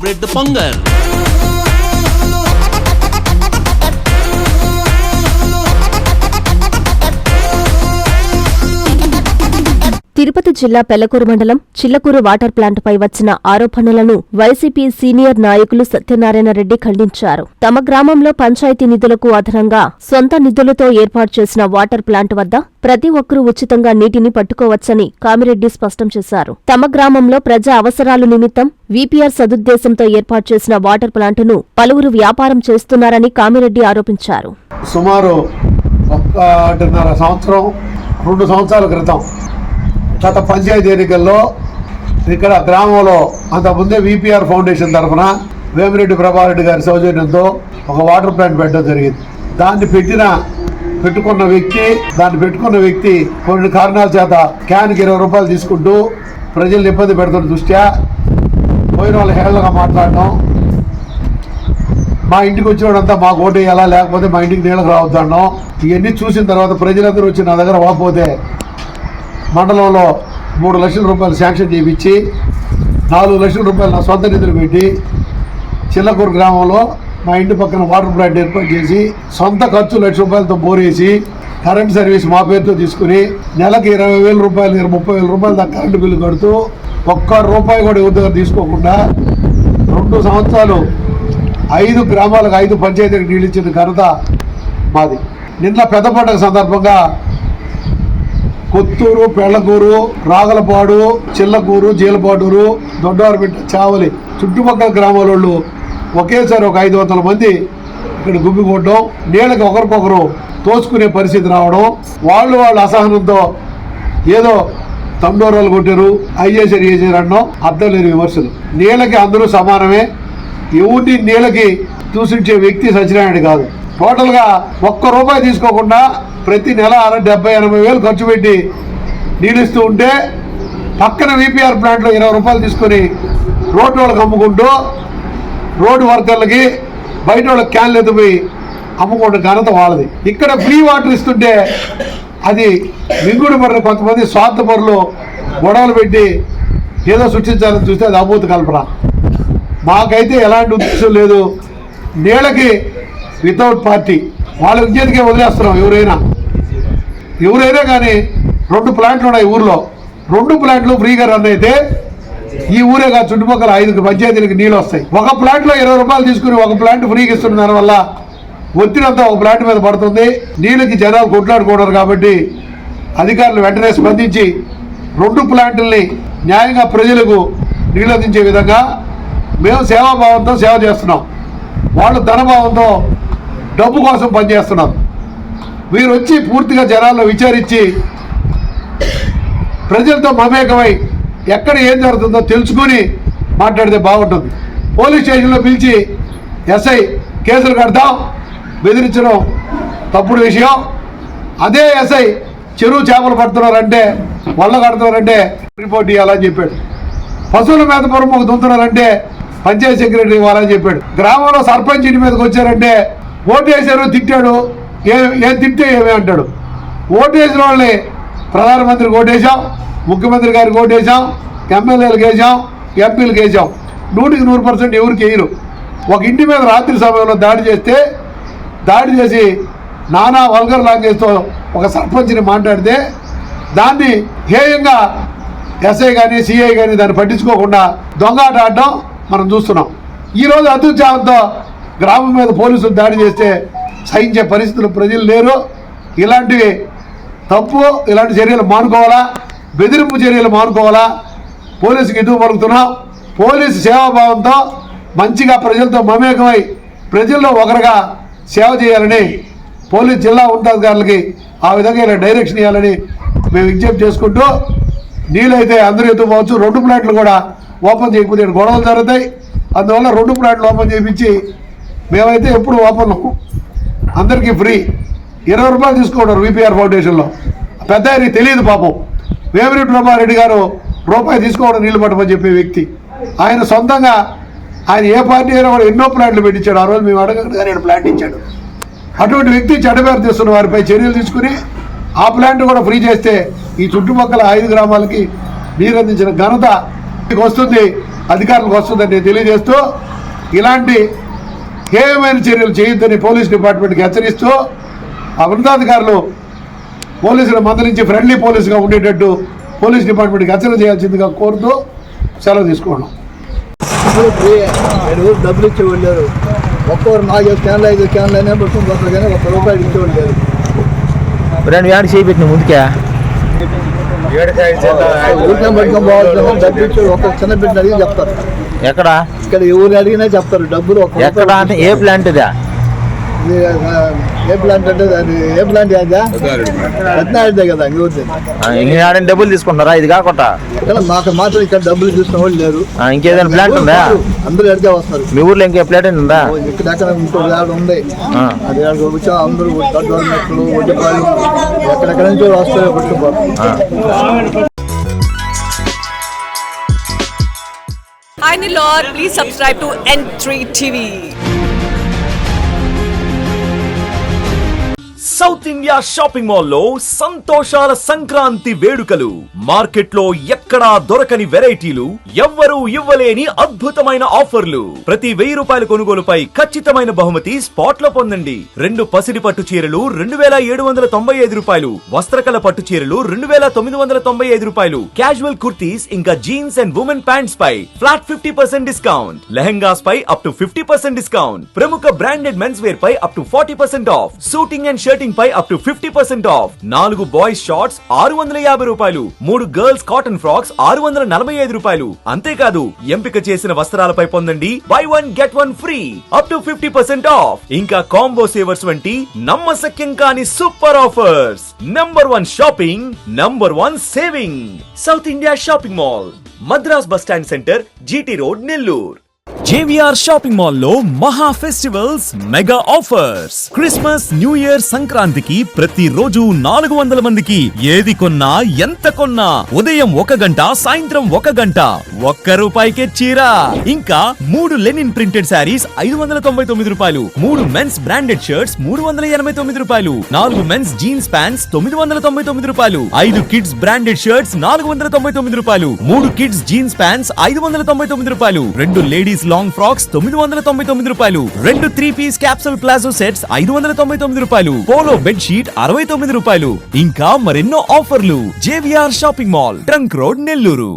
Bread pongal. Tirupati జిల్లా పెళ్లకూరు మండలం Chillakur water ప్లాంటుపై వచ్చిన ఆరోపణలను వైసీపీ సీనియర్ నాయకులు సత్యనారాయణ రెడ్డి ఖండించారు. తమ గ్రామంలో పంచాయతీ నిధులకు అదనంగా సొంత నిధులతో ఏర్పాటు చేసిన వాటర్ ప్లాంట్ వద్ద ప్రతి ఒక్కరూ ఉచితంగా నీటిని పట్టుకోవచ్చని కామిరెడ్డి స్పష్టం చేశారు. తమ గ్రామంలో ప్రజా అవసరాలు నిమిత్తం వీపీఆర్ సదుద్దేశంతో ఏర్పాటు చేసిన వాటర్ ప్లాంటును పలువురు వ్యాపారం చేస్తున్నారని కామిరెడ్డి ఆరోపించారు. సుమారు 2 సంవత్సరాల క్రితం గత పంచాయతీ ఎన్నికల్లో ఇక్కడ గ్రామంలో అంతకుముందే వీపీఆర్ ఫౌండేషన్ తరఫున వేమిరెడ్డి ప్రభారెడ్డి గారి సౌజన్యంతో ఒక వాటర్ ప్లాంట్ పెట్టడం జరిగింది. దాన్ని పెట్టుకున్న వ్యక్తి కొన్ని కారణాల చేత క్యాన్కి 20 రూపాయలు తీసుకుంటూ ప్రజల్ని ఇబ్బంది పెడుతున్న దృష్ట్యా పోయిన వాళ్ళు హేళనగా మాట్లాడడం, మా ఇంటికి వచ్చినోడంతా మాకు ఓటు వేయాలా లేకపోతే మా ఇంటికి నీళ్ళకి రావద్దనడం, ఇవన్నీ చూసిన తర్వాత ప్రజలందరూ వచ్చి నా దగ్గర వాపోతే మండలంలో 3 లక్షల రూపాయలు శాంక్షన్ చేయించి 4 లక్షల రూపాయలు నా సొంత నిధులు పెట్టి చిల్లకూరు గ్రామంలో మా ఇంటి పక్కన వాటర్ ప్లాంట్ ఏర్పాటు చేసి సొంత ఖర్చు 1 లక్ష రూపాయలతో బోరేసి కరెంట్ సర్వీస్ మా పేరుతో తీసుకుని నెలకి 20,000 రూపాయలు 30,000 రూపాయలు దాకా కరెంటు బిల్లు కడుతూ ₹1 కూడా ఎవరి దగ్గర తీసుకోకుండా 2 సంవత్సరాలు 5 గ్రామాలకు 5 పంచాయతీలకు నీళ్ళు ఇచ్చిన ఘనత మాది. నిన్న పెద్ద పండుగ సందర్భంగా కొత్తూరు, పెళ్లకూరు, రాగలపాడు, చిల్లకూరు, జీలపాటూరు, దొడ్డవారిపేట, చావలి చుట్టుపక్కల గ్రామాల వాళ్ళు ఒకేసారి ఒక 500 మంది ఇక్కడ గుమ్మికొట్టడం, నీళ్ళకి ఒకరికొకరు తోచుకునే పరిస్థితి రావడం, వాళ్ళు అసహనంతో ఏదో తండోరాలు కొట్టారు, అయ్యేసారు అనడం అర్థం లేని విమర్శలు. నీళ్ళకి అందరూ సమానమే. ఎవరిని నీళ్ళకి దూషించే వ్యక్తి సత్యనారాయణ కాదు. టోటల్గా ₹1 తీసుకోకుండా ప్రతి నెల 70-80 వేలు ఖర్చు పెట్టి నీళ్ళిస్తూ ఉంటే పక్కన వీపీఆర్ ప్లాంట్లో 20 రూపాయలు తీసుకొని రోడ్డు వాళ్ళకి అమ్ముకుంటూ రోడ్డు వర్కర్లకి బయట వాళ్ళకి క్యాన్లు ఎత్తిపోయి అమ్ముకుంటే ఘనత వాళ్ళది. ఇక్కడ ఫ్రీ వాటర్ ఇస్తుంటే అది మింగుడు పడిన కొంతమంది స్వార్థపరులు గొడవలు పెట్టి ఏదో సృష్టించాలని చూస్తే అది అభూత కల్పన. మాకైతే ఎలాంటి ఉద్దేశం లేదు. నీళ్ళకి వితౌట్ పార్టీ వాళ్ళ విద్యకే వదిలేస్తున్నాం. ఎవరైనా కానీ 2 ప్లాంట్లు ఉన్నాయి ఊర్లో. 2 ప్లాంట్లు ఫ్రీగా రన్ అయితే ఈ ఊరే కాదు చుట్టుపక్కల 5 పంచాయతీలకు నీళ్ళు వస్తాయి. ఒక ప్లాంట్లో 20 రూపాయలు తీసుకుని ఒక ప్లాంట్ ఫ్రీగా ఇస్తున్న దానివల్ల ఒత్తిడంతా ఒక ప్లాంట్ మీద పడుతుంది. నీళ్ళకి జనాలు కొట్లాడుకోవడం కాబట్టి అధికారులు వెంటనే స్పందించి 2 ప్లాంట్లని న్యాయంగా ప్రజలకు నీళ్ళు అందించే విధంగా మేము సేవాభావంతో సేవ చేస్తున్నాం. వాళ్ళు ధనభావంతో డబ్బు కోసం పనిచేస్తున్నారు. వీరు వచ్చి పూర్తిగా జనాల్లో విచారించి ప్రజలతో మమేకమై ఎక్కడ ఏం జరుగుతుందో తెలుసుకొని మాట్లాడితే బాగుంటుంది. పోలీస్ స్టేషన్లో పిలిచి ఎస్ఐ కేసులు కడతాం, బెదిరించడం తప్పుడు విషయం. అదే ఎస్ఐ చెరువు చేపలు పడుతున్నారంటే వల్ల కడుతున్నారంటే రిపోర్ట్ ఇవ్వాలని చెప్పాడు. పశువుల మీద పొరముకు దుంతున్నారంటే పంచాయతీ సెక్రటరీ ఇవ్వాలని చెప్పాడు. గ్రామంలో సర్పంచ్ ఇంటి మీదకి వచ్చారంటే ఓటు వేసారు, తిట్టాడు, ఏం తిట్టే ఏమే అంటాడు. ఓటు వేసిన వాళ్ళని ప్రధానమంత్రికి ఓటేసాం, ముఖ్యమంత్రి గారికి ఓటేసాం, ఎమ్మెల్యేలకు వేసాం, ఎంపీలకు వేసాం. 100% ఎవరికి వేయరు. ఒక ఇంటి మీద రాత్రి సమయంలో దాడి చేసి నానా వల్గర్ లాంగ్వేజ్తో ఒక సర్పంచ్ని మాట్లాడితే దాన్ని హేయంగా ఎస్ఐ కానీ సిఐ కానీ దాన్ని పట్టించుకోకుండా దొంగాట ఆడడం మనం చూస్తున్నాం. ఈరోజు అత్యుత్సాహంతో గ్రామం మీద పోలీసులు దాడి చేస్తే సహించే పరిస్థితులు ప్రజలు లేరు. ఇలాంటివి తప్పు. ఇలాంటి చర్యలు మానుకోవాలా, బెదిరింపు చర్యలు మానుకోవాలా. పోలీసుకి ఎదుగు పలుకుతున్నాం. పోలీసు సేవాభావంతో మంచిగా ప్రజలతో మమేకమై ప్రజల్లో ఒకరుగా సేవ చేయాలని పోలీసు జిల్లా ఉన్నతాధికారులకి ఆ విధంగా ఇలా డైరెక్షన్ ఇవ్వాలని మేము విజ్ఞప్తి చేసుకుంటూ, నీళ్ళైతే అందరూ ఎత్తుకోవచ్చు. 2 ప్లాంట్లు కూడా ఓపెన్ చేయకపోతే గొడవలు జరుగుతాయి. అందువల్ల 2 ప్లాంట్లు ఓపెన్ చేయించి మేమైతే ఎప్పుడు ఓపెన్ అందరికీ ఫ్రీ 20 రూపాయలు తీసుకుంటారు వీపీఆర్ ఫౌండేషన్లో. పెద్ద ఆయనకి తెలియదు పాపం. వేమిరెడ్డి ప్రభారెడ్డి గారు ₹1 తీసుకోవడం నీళ్లు పట్టమని చెప్పే వ్యక్తి. ఆయన సొంతంగా ఆయన ఏ పార్టీ అయినా కూడా ఎన్నో ప్లాంట్లు పెట్టించాడు. ఆ రోజు మేము అడగగా నేను ప్లాంట్ ఇచ్చాడు. అటువంటి వ్యక్తి చెడ్డపేరు తెస్తున్న వారిపై చర్యలు తీసుకుని ఆ ప్లాంట్ కూడా ఫ్రీ చేస్తే ఈ చుట్టుపక్కల 5 గ్రామాలకి నీరు అందించిన ఘనత వస్తుంది. అధికారులకు వస్తుందని నేను తెలియజేస్తూ ఇలాంటి హేయమైన చర్యలు చేయొద్దని పోలీస్ డిపార్ట్మెంట్కి హెచ్చరిస్తూ ఆ ఉన్నతాధికారులు పోలీసులు మందలించి ఫ్రెండ్లీ పోలీసుగా ఉండేటట్టు పోలీస్ డిపార్ట్మెంట్కి హెచ్చరిక చేయాల్సిందిగా కోరుతూ సెలవు తీసుకోవడం. డబ్బులు ఇచ్చేవాళ్ళు లేరు. ఒక్కొక్కరు 4 క్యాన్లు 5 క్యాన్లు అయినా పట్టుకుని పోతారు కానీ ₹1 ఇచ్చేవాళ్ళు లేరు. రెండు యాడ్ చేయిపెట్టిన ముందుకే ఊరికే పట్టుకొని పోవాలి. డబ్బులు ఇచ్చి ఒక చిన్న బిడ్డ అడిగి చెప్తారు. ఎక్కడ ఇక్కడ ఎవరు అడిగినా చెప్తారు డబ్బులు. ఎక్కడ అంటే ఏ ప్లాంట్ ఇదా? ఏ ప్లాంట్ అంటే అది ఏ ప్లాంట్ అదా రత్నాడిదే కదా ఇంకోటి. ఇంకేం డబ్బులు తీసుకుంటారా? ఇది కాకుండా మాకు మాత్రం ఇక్కడ డబ్బులు తీసుకున్న వాళ్ళు లేరు. ఇంకేదైనా ప్లాంట్ ఉందా? అందరూ ఎడికే వస్తారు. మీ ఊర్లో ఇంకే ప్లాంట్ ఉందా? ఇక్కడ ఇంకో యాడ్ ఉంది. అది వచ్చి అందరూ గవర్నమెంట్లు వడ్డీపాలు ఎక్కడెక్కడ నుంచి వస్తారో పట్టుకుపోతారు. Hi Nilor, please subscribe to N3 TV. South India shopping మాల్లో సంతోషాల సంక్రాంతి వేడుకలు. మార్కెట్లో ఎక్కడా దొరకని వెరైటీలు, ఎవ్వరూ ఇవ్వలేని అద్భుతమైన ఆఫర్లు. ప్రతి ₹1000 కొనుగోలుపై ఖచ్చితమైన బహుమతి స్పాట్ లో పొందండి. 2 పసిడి పట్టు చీరలు ₹2795, వస్త్రకళ పట్టు చీరలు ₹2995, క్యాజువల్ కుర్తీస్ ఇంకా జీన్స్ అండ్ ఉమెన్ ప్యాంట్స్ పై ఫ్లాట్ 50% డిస్కౌంట్. లెహంగాస్ పై అప్ టు 50% డిస్కౌంట్. ప్రముఖ బ్రాండెడ్ మెన్స్ వేర్ పై up to 40% off. Suiting and shirting పై up to 50% off. 4 boys shorts ₹650, 3 girls cotton frocks ₹645. అంతేకాదు ఎంపిక చేసిన వస్త్రాలపై పొందండి buy 1 get 1 free up to 50% off. ఇంకా కాంబో సేవర్స్ వంటి నమ్మశక్యం కాని super offers. #1 shopping, #1 saving. South India shopping mall, Madras bus stand centre, GT road, Nellore. JVR shopping mall లో మహా festivals mega offers. Christmas, new year, సంక్రాంతికి ప్రతి రోజు 400 మందికి ఏది కొన్నా ఎంత కొన్నా ఉదయం 1 గంట, సాయంత్రం 1 గంట ₹1కే చీర. ఇంకా 3 linen printed sarees ₹599, 3 men's branded shirts ₹389, 4 men's jeans pants ₹999, 5 kids branded shirts ₹499, 3 kids jeans pants ₹599, 2 ladies long frocks ₹999, 2 three piece capsule palazzo sets ₹599, polo bed sheet ₹69. ఇంకా మరెన్నో ఆఫర్లు. JVR shopping mall, trunk road, Nellore.